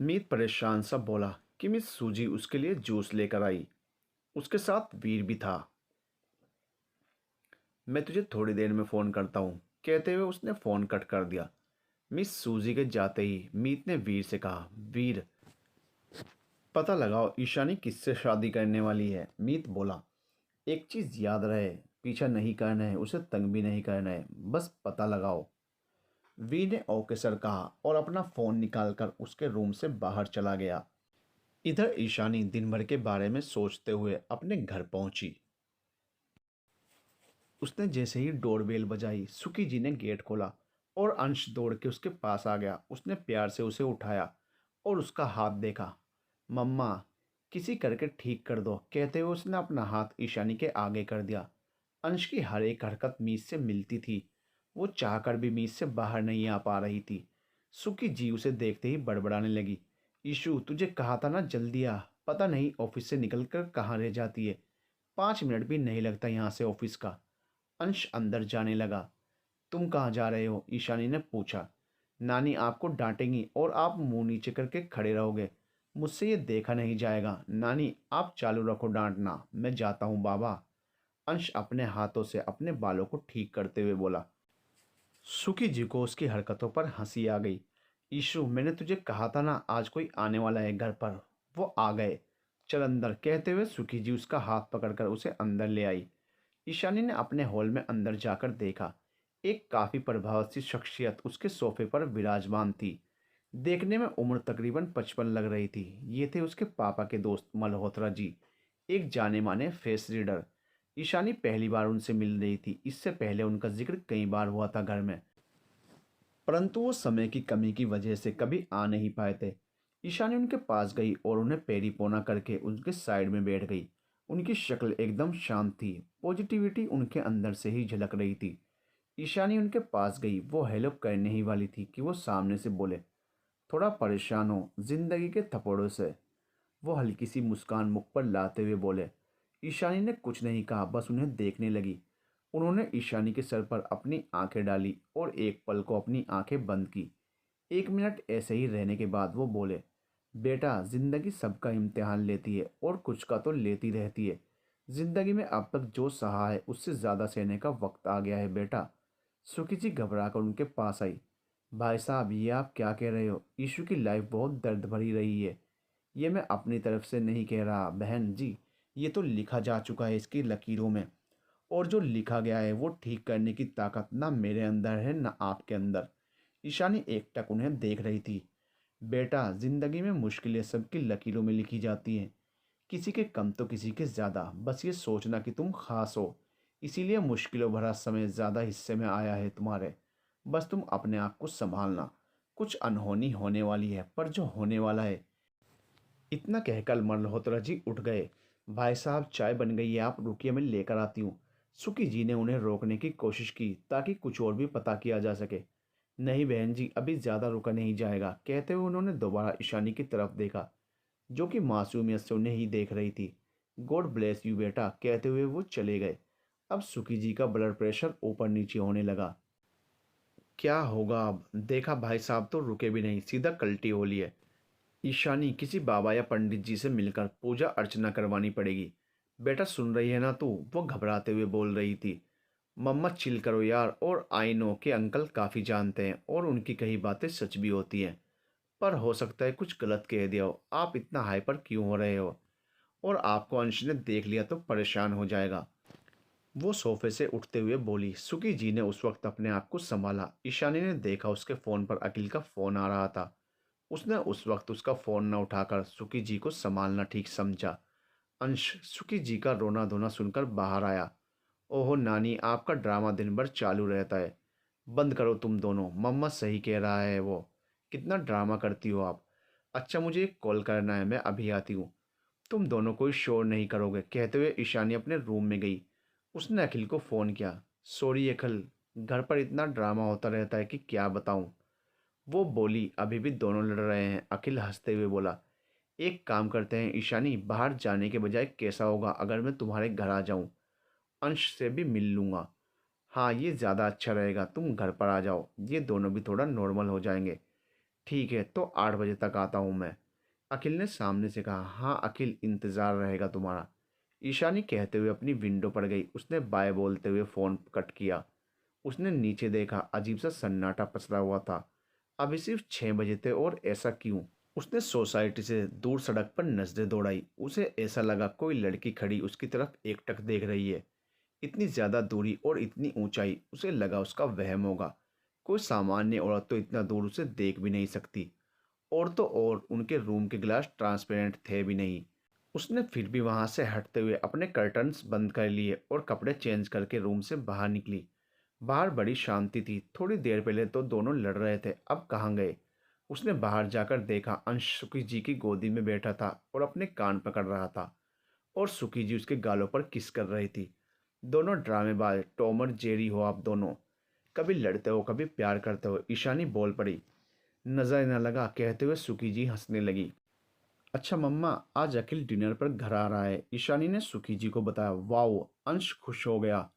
मीत परेशान सा बोला कि मिस सूजी उसके लिए जूस लेकर आई। उसके साथ वीर भी था। मैं तुझे थोड़ी देर में फ़ोन करता हूँ, कहते हुए उसने फ़ोन कट कर दिया। मिस सूजी के जाते ही मीत ने वीर से कहा, वीर, पता लगाओ ईशानी किससे शादी करने वाली है। मीत बोला, एक चीज़ याद रहे, पीछा नहीं करना है, उसे तंग भी नहीं करना है, बस पता लगाओ। वीर ने ओके सर कहा और अपना फ़ोन निकालकर उसके रूम से बाहर चला गया। इधर ईशानी दिन भर के बारे में सोचते हुए अपने घर पहुंची। उसने जैसे ही डोरबेल बजाई, सुकी जी ने गेट खोला और अंश दौड़ के उसके पास आ गया। उसने प्यार से उसे उठाया और उसका हाथ देखा। मम्मा, किसी करके ठीक कर दो, कहते हुए उसने अपना हाथ ईशानी के आगे कर दिया। अंश की हर एक हरकत मीत से मिलती थी। वो चाहकर भी मीत से बाहर नहीं आ पा रही थी। सुकी जी उसे देखते ही बड़बड़ाने लगी। ईशु, तुझे कहा था ना जल्दी आ, पता नहीं ऑफिस से निकल कर कहाँ रह जाती है। 5 मिनट भी नहीं लगता यहाँ से ऑफिस का। अंश अंदर जाने लगा। तुम कहाँ जा रहे हो? ईशानी ने पूछा। नानी आपको डांटेंगी और आप मुंह नीचे करके खड़े रहोगे। मुझसे ये देखा नहीं जाएगा। नानी आप चालू रखो डांटना, मैं जाता हूँ बाबा। अंश अपने हाथों से अपने बालों को ठीक करते हुए बोला। सुकी जी को उसकी हरकतों पर हंसी आ गई। ईशु, मैंने तुझे कहा था ना आज कोई आने वाला है घर पर। वो आ गए, चल अंदर, कहते हुए सुकी जी उसका हाथ पकड़कर उसे अंदर ले आई। ईशानी ने अपने हॉल में अंदर जाकर देखा। एक काफ़ी प्रभावशी शख्सियत उसके सोफे पर विराजमान थी। देखने में उम्र तकरीबन 55 लग रही थी। ये थे उसके पापा के दोस्त मल्होत्रा जी, एक जाने माने फेस रीडर। ईशानी पहली बार उनसे मिल रही थी। इससे पहले उनका जिक्र कई बार हुआ था घर में, परंतु वो समय की कमी की वजह से कभी आ नहीं पाए थे। ईशानी उनके पास गई और उन्हें पैरी पोना करके उनके साइड में बैठ गई। उनकी शक्ल एकदम शांत थी। पॉजिटिविटी उनके अंदर से ही झलक रही थी। ईशानी उनके पास गई। वो हेल्प करने ही वाली थी कि वो सामने से बोले, थोड़ा परेशान हो जिंदगी के थप्पड़ों से। वो हल्की सी मुस्कान मुख पर लाते हुए बोले। ईशानी ने कुछ नहीं कहा, बस उन्हें देखने लगी। उन्होंने ईशानी के सर पर अपनी आंखें डाली और एक पल को अपनी आंखें बंद की। 1 मिनट ऐसे ही रहने के बाद वो बोले, बेटा जिंदगी सबका इम्तिहान लेती है और कुछ का तो लेती रहती है। जिंदगी में अब तक जो सहा है उससे ज़्यादा सहने का वक्त आ गया है बेटा। सुखी जी घबरा कर उनके पास आई। भाई साहब, ये आप क्या कह रहे हो? ईशु की लाइफ बहुत दर्द भरी रही है। ये मैं अपनी तरफ से नहीं कह रहा बहन जी, ये तो लिखा जा चुका है इसकी लकीरों में। और जो लिखा गया है वो ठीक करने की ताकत ना मेरे अंदर है ना आपके अंदर। ईशानी एकटक उन्हें देख रही थी। बेटा जिंदगी में मुश्किलें सबकी लकीरों में लिखी जाती हैं, किसी के कम तो किसी के ज़्यादा। बस ये सोचना कि तुम खास हो, इसीलिए मुश्किलों भरा समय ज़्यादा हिस्से में आया है तुम्हारे। बस तुम अपने आप को संभालना। कुछ अनहोनी होने वाली है, पर जो होने वाला है। इतना कहकर मल्होत्रा जी उठ गए। भाई साहब, चाय बन गई है, आप रुकिए, मैं लेकर आती हूँ। सुकी जी ने उन्हें रोकने की कोशिश की ताकि कुछ और भी पता किया जा सके। नहीं बहन जी, अभी ज़्यादा रुका नहीं जाएगा, कहते हुए उन्होंने दोबारा ईशानी की तरफ देखा, जो कि मासूमियत से उन्हें ही देख रही थी। गॉड ब्लेस यू बेटा, कहते हुए वो चले गए। अब सुकी जी का ब्लड प्रेशर ऊपर नीचे होने लगा। क्या होगा अब? देखा भाई साहब तो रुके भी नहीं, सीधा कल्टी हो ली है। ईशानी, किसी बाबा या पंडित जी से मिलकर पूजा अर्चना करवानी पड़ेगी। बेटा सुन रही है ना तू? वो घबराते हुए बोल रही थी। मम्मा चिल करो यार, और आई नो कि अंकल काफ़ी जानते हैं और उनकी कही बातें सच भी होती हैं, पर हो सकता है कुछ गलत कह दिया हो। आप इतना हाइपर क्यों हो रहे हो? और आपको अंश ने देख लिया तो परेशान हो जाएगा। वो सोफे से उठते हुए बोली। सुकी जी ने उस वक्त अपने आप को संभाला। ईशानी ने देखा उसके फ़ोन पर अखिल का फ़ोन आ रहा था। उसने उस वक्त उसका फ़ोन न उठाकर सुकी जी को संभालना ठीक समझा। अंश सुकी जी का रोना धोना सुनकर बाहर आया। ओहो नानी, आपका ड्रामा दिन भर चालू रहता है। बंद करो तुम दोनों, मम्मा सही कह रहा है वो। कितना ड्रामा करती हो आप। अच्छा मुझे एक कॉल करना है, मैं अभी आती हूँ। तुम दोनों कोई शोर नहीं करोगे, कहते हुए ईशानी अपने रूम में गई। उसने अखिल को फ़ोन किया। सॉरी अखिल, घर पर इतना ड्रामा होता रहता है कि क्या बताऊँ। वो बोली, अभी भी दोनों लड़ रहे हैं। अखिल हंसते हुए बोला, एक काम करते हैं ईशानी, बाहर जाने के बजाय कैसा होगा अगर मैं तुम्हारे घर आ जाऊं? अंश से भी मिल लूंगा। हाँ, ये ज़्यादा अच्छा रहेगा, तुम घर पर आ जाओ, ये दोनों भी थोड़ा नॉर्मल हो जाएंगे। ठीक है, तो 8 बजे तक आता हूँ मैं। अखिल ने सामने से कहा। हाँ अखिल, इंतज़ार रहेगा तुम्हारा। ईशानी कहते हुए अपनी विंडो पर गई। उसने बाय बोलते हुए फ़ोन कट किया। उसने नीचे देखा, अजीब सा सन्नाटा पसरा हुआ था। अभी सिर्फ 6 बजे थे, और ऐसा क्यों? उसने सोसाइटी से दूर सड़क पर नजरें दौड़ाई। उसे ऐसा लगा कोई लड़की खड़ी उसकी तरफ एकटक देख रही है। इतनी ज़्यादा दूरी और इतनी ऊंचाई, उसे लगा उसका वहम होगा। कोई सामान्य औरत तो इतना दूर उसे देख भी नहीं सकती। और तो और उनके रूम के ग्लास ट्रांसपेरेंट थे भी नहीं। उसने फिर भी वहां से हटते हुए अपने कर्टन्स बंद कर लिए और कपड़े चेंज करके रूम से बाहर निकली। बाहर बड़ी शांति थी। थोड़ी देर पहले तो दोनों लड़ रहे थे, अब कहाँ गए? उसने बाहर जाकर देखा, अंश सुखी जी की गोदी में बैठा था और अपने कान पकड़ रहा था, और सुखी जी उसके गालों पर किस कर रही थी। दोनों ड्रामेबाज, टॉम और जेरी हो आप दोनों। कभी लड़ते हो, कभी प्यार करते हो। ईशानी बोल पड़ी। नजर न लगा, कहते हुए सुखी जी हंसने लगी। अच्छा मम्मा, आज अखिल डिनर पर घर आ रहा है, ईशानी ने सुखी जी को बताया। वाओ, अंश खुश हो गया।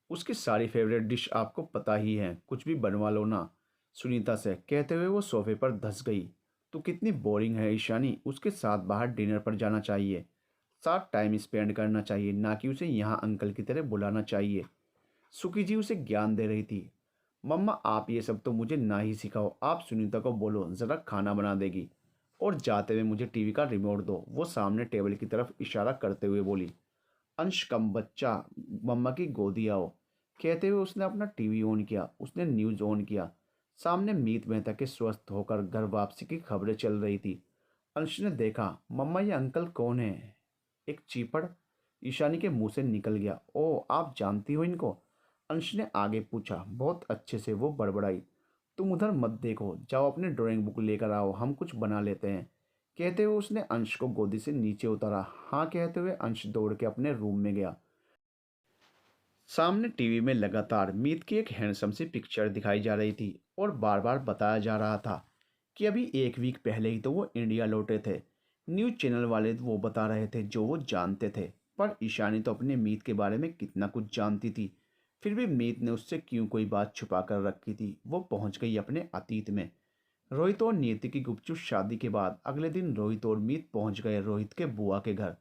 उसकी सारी फेवरेट डिश आपको पता ही है, कुछ भी बनवा लो ना, सुनीता से कहते हुए वो सोफे पर धंस गई। तू कितनी बोरिंग है ईशानी, उसके साथ बाहर डिनर पर जाना चाहिए, साथ टाइम स्पेंड करना चाहिए, ना कि उसे यहाँ अंकल की तरह बुलाना चाहिए। सुखी जी उसे ज्ञान दे रही थी। मम्मा आप ये सब तो मुझे ना ही सिखाओ, आप सुनीता को बोलो ज़रा खाना बना देगी, और जाते हुए मुझे टीवी का रिमोट दो, वो सामने टेबल की तरफ इशारा करते हुए बोली। अंश कम बच्चा, मम्मा की गोदी आओ, कहते हुए उसने अपना टीवी ऑन किया। उसने न्यूज़ ऑन किया। सामने मीत मेहता के स्वस्थ होकर घर वापसी की खबरें चल रही थी। अंश ने देखा, मम्मा ये अंकल कौन है? एक चीपड़ ईशानी के मुंह से निकल गया। ओ, आप जानती हो इनको? अंश ने आगे पूछा। बहुत अच्छे से, वो बड़बड़ाई। तुम उधर मत देखो, जाओ अपनी ड्राइंग बुक लेकर आओ, हम कुछ बना लेते हैं, कहते हुए उसने अंश को गोदी से नीचे उतारा। हाँ कहते हुए अंश दौड़ के अपने रूम में गया। सामने टीवी में लगातार मीत की एक हैंडसम सी पिक्चर दिखाई जा रही थी, और बार बार बताया जा रहा था कि अभी एक वीक पहले ही तो वो इंडिया लौटे थे। न्यूज़ चैनल वाले वो बता रहे थे जो वो जानते थे। पर ईशानी तो अपने मीत के बारे में कितना कुछ जानती थी। फिर भी मीत ने उससे क्यों कोई बात छुपा कर रखी थी? वो पहुंच गई अपने अतीत में। रोहित और नियति की गुपचुप शादी के बाद अगले दिन रोहित और मीत पहुंच गए रोहित के बुआ के घर।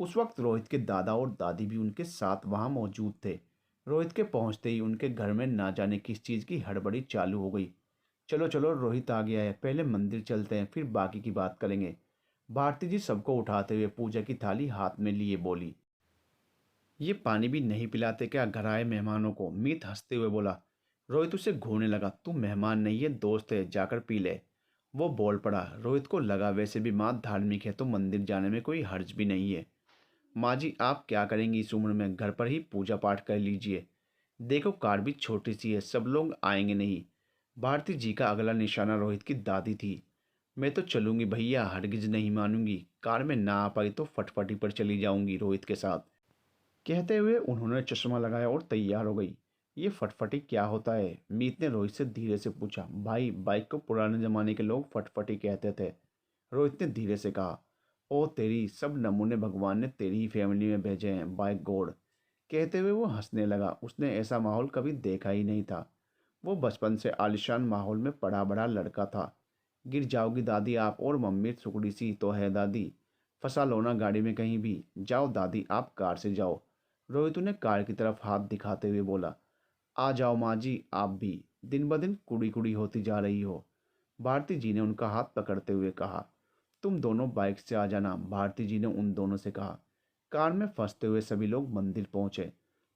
उस वक्त रोहित के दादा और दादी भी उनके साथ वहां मौजूद थे। रोहित के पहुंचते ही उनके घर में ना जाने किस चीज़ की हड़बड़ी चालू हो गई। चलो चलो, रोहित आ गया है, पहले मंदिर चलते हैं, फिर बाकी की बात करेंगे। भारती जी सबको उठाते हुए पूजा की थाली हाथ में लिए बोली। ये पानी भी नहीं पिलाते क्या घर आए मेहमानों को? मीत हंसते हुए बोला। रोहित उसे घूरने लगा। तू मेहमान नहीं है, दोस्त है, जाकर पी ले। वो बोल पड़ा। रोहित को लगा वैसे भी माँ धार्मिक है तो मंदिर जाने में कोई हर्ज भी नहीं है। माँ जी आप क्या करेंगी इस उम्र में, घर पर ही पूजा पाठ कर लीजिए। देखो कार भी छोटी सी है, सब लोग आएंगे नहीं। भारती जी का अगला निशाना रोहित की दादी थी। मैं तो चलूंगी भैया, हरगिज नहीं मानूंगी, कार में ना आ पाई तो फटफटी पर चली जाऊंगी रोहित के साथ, कहते हुए उन्होंने चश्मा लगाया और तैयार हो गई। ये फटफटी क्या होता है? मीत ने रोहित से धीरे से पूछा। भाई, बाइक को पुराने जमाने के लोग फटफटी कहते थे, रोहित ने धीरे से कहा। ओ तेरी, सब नमूने भगवान ने तेरी ही फैमिली में भेजे हैं, बाय गॉड, कहते हुए वो हंसने लगा। उसने ऐसा माहौल कभी देखा ही नहीं था। वो बचपन से आलिशान माहौल में पड़ा बड़ा लड़का था। गिर जाओगी दादी आप, और मम्मी सुकड़ी सी तो है दादी, फंसा लो ना गाड़ी में कहीं भी, जाओ दादी आप कार से जाओ। रोहित ने कार की तरफ हाथ दिखाते हुए बोला। आ जाओ माँ जी आप भी, दिन ब दिन कुड़ी कुड़ी होती जा रही हो। भारती जी ने उनका हाथ पकड़ते हुए कहा। तुम दोनों बाइक से आ जाना, भारती जी ने उन दोनों से कहा। कार में फंसते हुए सभी लोग मंदिर पहुंचे।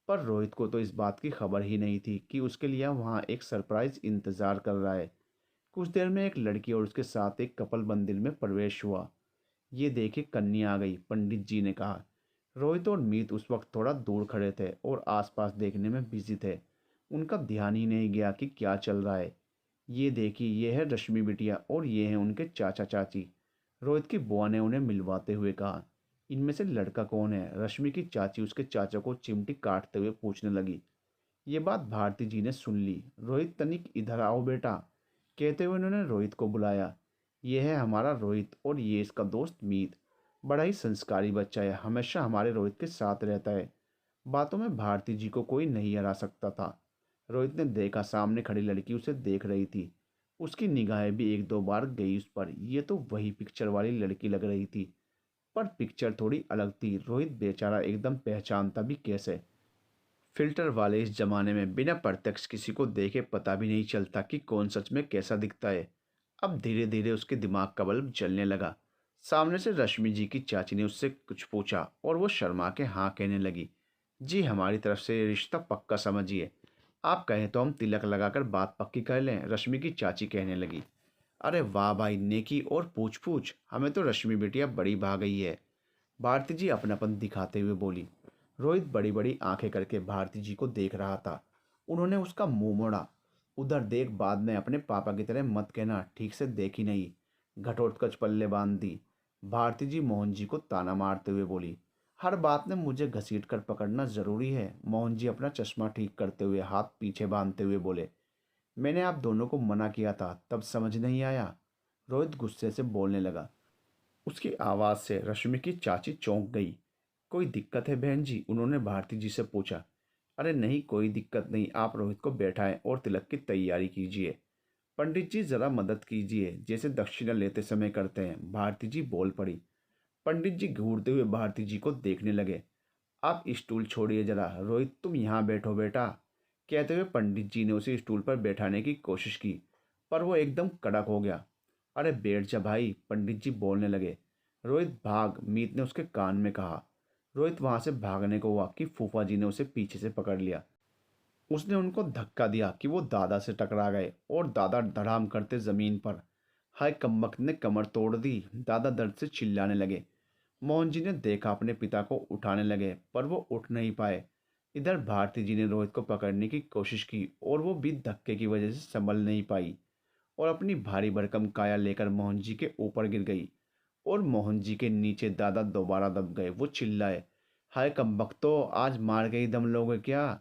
पर रोहित को तो इस बात की खबर ही नहीं थी कि उसके लिए वहाँ एक सरप्राइज इंतजार कर रहा है। कुछ देर में एक लड़की और उसके साथ एक कपल मंदिर में प्रवेश हुआ। ये देखे कन्या आ गई, पंडित जी ने कहा। रोहित और मीत उस वक्त थोड़ा दूर खड़े थे और आसपास देखने में बिजी थे। उनका ध्यान ही नहीं गया कि क्या चल रहा है। ये देखिए, ये है रश्मि बिटिया और ये हैं उनके चाचा चाची, रोहित की बुआ ने उन्हें मिलवाते हुए कहा। इनमें से लड़का कौन है? रश्मि की चाची उसके चाचा को चिमटी काटते हुए पूछने लगी। ये बात भारती जी ने सुन ली। रोहित तनिक इधर आओ बेटा, कहते हुए उन्होंने रोहित को बुलाया। ये है हमारा रोहित और ये इसका दोस्त मीत, बड़ा ही संस्कारी बच्चा है, हमेशा हमारे रोहित के साथ रहता है। बातों में भारती जी को कोई नहीं हरा सकता था। रोहित ने देखा सामने खड़ी लड़की उसे देख रही थी। उसकी निगाहें भी एक दो बार गई उस पर। ये तो वही पिक्चर वाली लड़की लग रही थी, पर पिक्चर थोड़ी अलग थी। रोहित बेचारा एकदम पहचानता भी कैसे। फिल्टर वाले इस जमाने में बिना प्रत्यक्ष किसी को देखे पता भी नहीं चलता कि कौन सच में कैसा दिखता है। अब धीरे धीरे उसके दिमाग का बल्ब जलने लगा। सामने से रश्मि जी की चाची ने उससे कुछ पूछा और वो शर्मा के हाँ कहने लगी। जी, हमारी तरफ से ये रिश्ता पक्का समझिए। आप कहें तो हम तिलक लगाकर बात पक्की कर लें, रश्मि की चाची कहने लगी। अरे वाह भाई, नेकी और पूछ पूछ, हमें तो रश्मि बेटिया बड़ी भा गई है, भारती जी अपनापन दिखाते हुए बोली। रोहित बड़ी बड़ी आंखें करके भारती जी को देख रहा था। उन्होंने उसका मुंह मोड़ा। उधर देख, बाद में अपने पापा की तरह मत कहना, ठीक से देखी नहीं, घटोत्कच पल्ले बांध दी, भारती जी मोहन जी को ताना मारते हुए बोली। हर बात में मुझे घसीट कर पकड़ना जरूरी है, मोहन जी अपना चश्मा ठीक करते हुए हाथ पीछे बांधते हुए बोले। मैंने आप दोनों को मना किया था, तब समझ नहीं आया, रोहित गुस्से से बोलने लगा। उसकी आवाज़ से रश्मि की चाची चौंक गई। कोई दिक्कत है बहन जी, उन्होंने भारती जी से पूछा। अरे नहीं, कोई दिक्कत नहीं, आप रोहित को बैठाएं और तिलक की तैयारी कीजिए। पंडित जी ज़रा मदद कीजिए, जैसे दक्षिणा लेते समय करते हैं, भारती जी बोल पड़ी। पंडित जी घूरते हुए भारती जी को देखने लगे। आप स्टूल छोड़िए जरा, रोहित तुम यहाँ बैठो बेटा, कहते हुए पंडित जी ने उसे स्टूल पर बैठाने की कोशिश की, पर वो एकदम कड़क हो गया। अरे बैठ जा भाई, पंडित जी बोलने लगे। रोहित भाग, मीत ने उसके कान में कहा। रोहित वहां से भागने को हुआ कि फूफा जी ने उसे पीछे से पकड़ लिया। उसने उनको धक्का दिया कि वो दादा से टकरा गए और दादा धड़ाम करते जमीन पर। हाय कमबख्त ने कमर तोड़ दी, दादा दर्द से चिल्लाने लगे। मोहन जी ने देखा, अपने पिता को उठाने लगे, पर वो उठ नहीं पाए। इधर भारती जी ने रोहित को पकड़ने की कोशिश की और वो भी धक्के की वजह से संभल नहीं पाई और अपनी भारी भरकम काया लेकर मोहन जी के ऊपर गिर गई और मोहन जी के नीचे दादा दोबारा दब गए। वो चिल्लाए, हाय कमबख्तो, आज मार के ही दम लोगे क्या।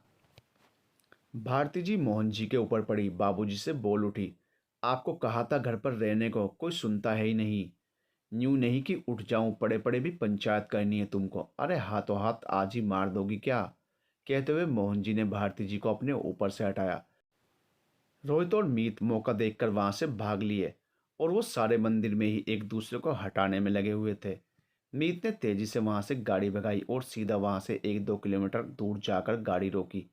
भारती जी मोहन जी के ऊपर पड़ी, बाबूजी से बोल उठी। आपको कहा था घर पर रहने को, कोई सुनता है ही नहीं। यूं नहीं कि उठ जाऊं, पड़े पड़े भी पंचायत करनी है तुमको, अरे हाथों हाथ आज ही मार दोगी क्या, कहते हुए मोहन जी ने भारती जी को अपने ऊपर से हटाया। रोहित और मीत मौका देखकर वहां से भाग लिए और वो सारे मंदिर में ही एक दूसरे को हटाने में लगे हुए थे। मीत ने तेजी से वहां से गाड़ी भगाई और सीधा वहां से 1-2 किलोमीटर दूर जाकर गाड़ी रोकी।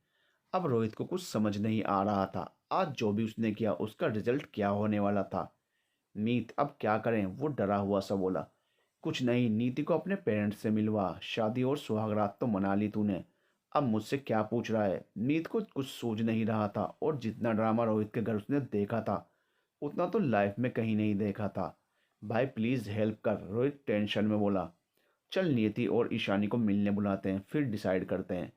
अब रोहित को कुछ समझ नहीं आ रहा था, आज जो भी उसने किया उसका रिजल्ट क्या होने वाला था। मीत अब क्या करें, वो डरा हुआ सा बोला। कुछ नहीं, नीति को अपने पेरेंट्स से मिलवा, शादी और सुहागरात तो मना ली तूने, अब मुझसे क्या पूछ रहा है। मीत को कुछ सूझ नहीं रहा था और जितना ड्रामा रोहित के घर उसने देखा था उतना तो लाइफ में कहीं नहीं देखा था। भाई प्लीज़ हेल्प कर, रोहित टेंशन में बोला। चल नियति और ईशानी को मिलने बुलाते हैं, फिर डिसाइड करते हैं,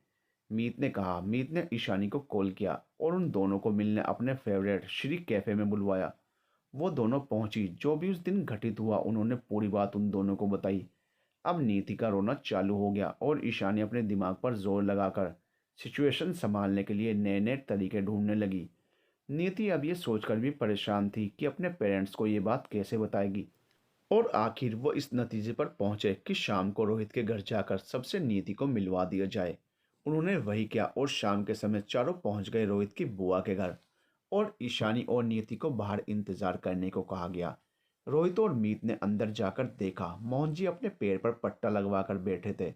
मीत ने कहा। मीत ने ईशानी को कॉल किया और उन दोनों को मिलने अपने फेवरेट श्री कैफ़े में बुलवाया। वो दोनों पहुंची। जो भी उस दिन घटित हुआ उन्होंने पूरी बात उन दोनों को बताई। अब नीति का रोना चालू हो गया और ईशानी अपने दिमाग पर जोर लगाकर सिचुएशन संभालने के लिए नए नए तरीके ढूंढने लगी। नीति अब ये सोचकर भी परेशान थी कि अपने पेरेंट्स को ये बात कैसे बताएगी, और आखिर वो इस नतीजे पर पहुंचे कि शाम को रोहित के घर जाकर सबसे नीति को मिलवा दिया जाए। उन्होंने वही किया और शाम के समय चारों पहुंच गए रोहित की बुआ के घर और ईशानी और नियति को बाहर इंतजार करने को कहा गया। रोहित और मीत ने अंदर जाकर देखा, मोहन जी अपने पैर पर पट्टा लगवाकर बैठे थे।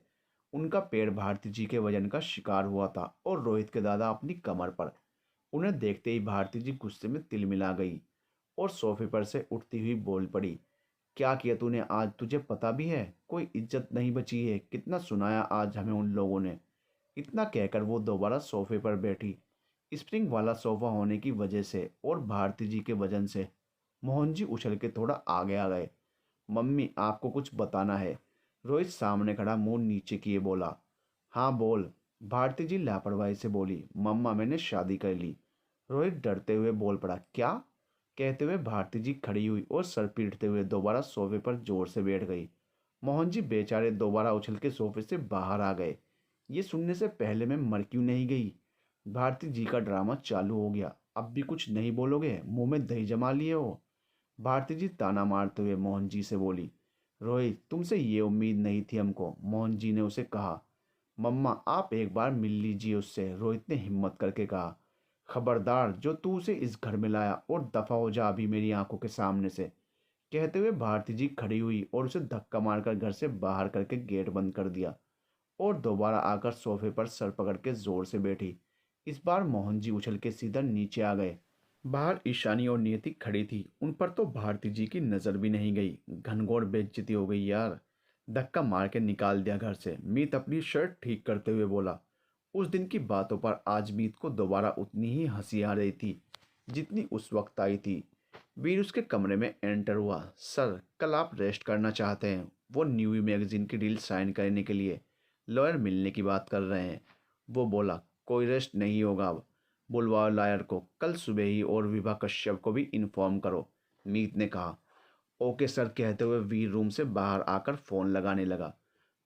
उनका पैर भारती जी के वजन का शिकार हुआ था और रोहित के दादा अपनी कमर पर। उन्हें देखते ही भारती जी गुस्से में तिलमिला गई और सोफे पर से उठती हुई बोल पड़ी। क्या किया तूने आज, तुझे पता भी है कोई इज्जत नहीं बची है, कितना सुनाया आज हमें उन लोगों ने। इतना कहकर वो दोबारा सोफे पर बैठी। स्प्रिंग वाला सोफा होने की वजह से और भारती जी के वजन से मोहन जी उछल के थोड़ा आगे आ गए। मम्मी आपको कुछ बताना है, रोहित सामने खड़ा मुंह नीचे किए बोला। हाँ बोल, भारती जी लापरवाही से बोली। मम्मा मैंने शादी कर ली, रोहित डरते हुए बोल पड़ा। क्या, कहते हुए भारती जी खड़ी हुई और सर पीटते हुए दोबारा सोफे पर जोर से बैठ गई। मोहन जी बेचारे दोबारा उछल के सोफे से बाहर आ गए। ये सुनने से पहले मैं मर क्यों नहीं गई। भारती जी का ड्रामा चालू हो गया। अब भी कुछ नहीं बोलोगे, मुंह में दही जमा लिए हो, भारती जी ताना मारते हुए मोहन जी से बोली। रोहित तुमसे ये उम्मीद नहीं थी हमको, मोहन जी ने उसे कहा। मम्मा आप एक बार मिल लीजिए उससे, रोहित ने हिम्मत करके कहा। खबरदार, जो तू उसे इस घर में लाया, और दफा हो जा अभी मेरी आंखों के सामने से। कहते हुए भारती जी खड़ी हुई और उसे धक्का मारकर घर से बाहर करके गेट बंद कर दिया, और दोबारा आकर सोफे पर सर पकड़ के जोर से बैठी। इस बार मोहन जी उछल के सीधा नीचे आ गए। बाहर ईशानी और नियति खड़ी थी, उन पर तो भारती जी की नजर भी नहीं गई। घनघोर बेइज्जती हो गई यार। धक्का मार के निकाल दिया घर से, मीत अपनी शर्ट ठीक करते हुए बोला। उस दिन की बातों पर आज मीत को दोबारा उतनी ही हंसी आ रही थी जितनी उस वक्त आई थी। वीर उसके कमरे में एंटर हुआ। सर, कल आप रेस्ट करना चाहते हैं? वो न्यूज़ मैगजीन की डील साइन करने के लिए लॉयर मिलने की बात कर रहे हैं। वो बोला, कोई रेस्ट नहीं होगा अब। बुलवाओ लॉयर को कल सुबह ही, और विभा कश्यप को भी इन्फॉर्म करो, मीत ने कहा। ओके सर, कहते हुए वीर रूम से बाहर आकर फ़ोन लगाने लगा।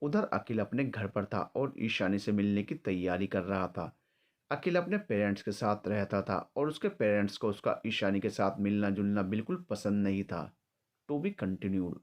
उधर अखिल अपने घर पर था और ईशानी से मिलने की तैयारी कर रहा था। अखिल अपने पेरेंट्स के साथ रहता था और उसके पेरेंट्स को उसका ईशानी के साथ मिलना जुलना बिल्कुल पसंद नहीं था। To be continued.